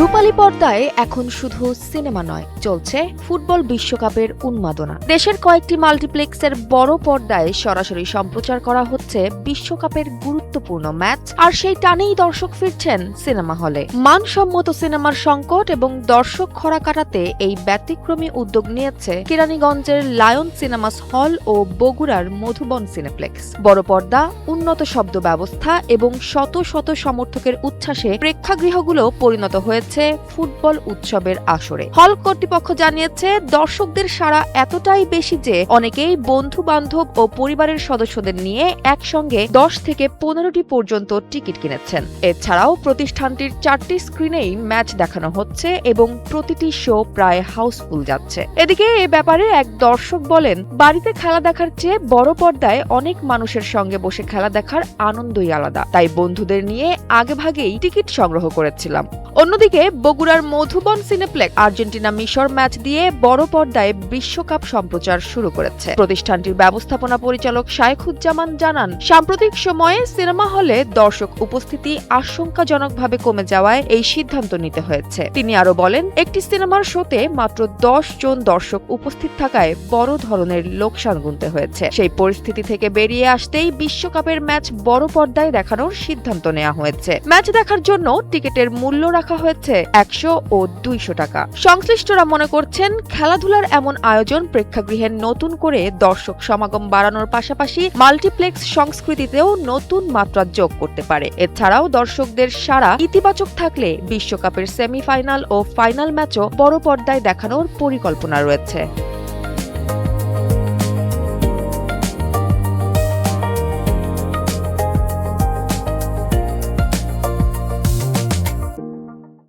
রূপালী পর্দায় এখন শুধু সিনেমা নয়, চলছে ফুটবল বিশ্বকাপের উন্মাদনা। দেশের কয়েকটি মাল্টিপ্লেক্সের বড় পর্দায় সরাসরি সম্প্রচার করা হচ্ছে বিশ্বকাপের গুরুত্বপূর্ণ ম্যাচ, আর সেই টানেই দর্শক ফিরছেন সিনেমা হলে। মানসম্মত সিনেমার সংকট এবং দর্শক খরা কাটাতে এই ব্যতিক্রমী উদ্যোগ নিয়েছে কেরানীগঞ্জের লায়ন সিনেমাস হল ও বগুড়ার মধুবন সিনেপ্লেক্স। বড় পর্দা, উন্নত শব্দ ব্যবস্থা এবং শত শত সমর্থকের উচ্ছ্বাসে প্রেক্ষাগৃহগুলো পরিণত হয়েছে ফুটবল উৎসবের আসরে। হল কর্তৃপক্ষ জানিয়েছে, দর্শকদের সাড়া এতটাই বেশি যে অনেকেই বন্ধু বান্ধব ও পরিবারের সদস্যদের নিয়ে একসঙ্গে 10 থেকে 15টি পর্যন্ত টিকিট কিনেছেন। এছাড়াও প্রতিষ্ঠানটির 4টি স্ক্রিনেই ম্যাচ দেখানো হচ্ছে এবং প্রতিটি শো প্রায় হাউসফুল যাচ্ছে। এদিকে এ ব্যাপারে এক দর্শক বলেন, বাড়িতে খেলা দেখার চেয়ে বড় পর্দায় অনেক মানুষের সঙ্গে বসে খেলা দেখার আনন্দই আলাদা, তাই বন্ধুদের নিয়ে আগেভাগেই টিকিট সংগ্রহ করেছিলাম। অন্যদিকে বগুড়ার মধুবন সিনেপ্লেক্স আর্জেন্টিনা মিশর ম্যাচ দিয়ে বড় পর্দায় বিশ্বকাপ সম্প্রচার শুরু করেছে। প্রতিষ্ঠানটির ব্যবস্থাপনা পরিচালক শায়েখুজ্জামান জানান, সাম্প্রতিক সময়ে সিনেমা হলে দর্শক উপস্থিতি আশঙ্কাজনকভাবে কমে যাওয়ায় এই সিদ্ধান্ত নিতে হয়েছে। তিনি আরো বলেন, একটি সিনেমার শোতে মাত্র 10 জন দর্শক উপস্থিত থাকায় বড় ধরনের লোকসান গুনতে হয়েছে। সেই পরিস্থিতি থেকে বেরিয়ে আসতেই বিশ্বকাপের ম্যাচ বড় পর্দায় দেখানোর সিদ্ধান্ত নেওয়া হয়েছে। ম্যাচ দেখার জন্য টিকিটের মূল্য রাখা হয়েছে 100 ও 200 টাকা। সংশ্লিষ্টরা মনে করছেন, খেলাধুলার এমন আয়োজন প্রেক্ষাগৃহের নতুন করে দর্শক সমাগম বাড়ানোর পাশাপাশি মাল্টিপ্লেক্স সংস্কৃতিতেও নতুন মাত্রা যোগ করতে পারে। এছাড়াও দর্শকদের সাড়া ইতিবাচক থাকলে বিশ্বকাপের সেমিফাইনাল ও ফাইনাল ম্যাচও বড় পর্দায় দেখানোর পরিকল্পনা রয়েছে।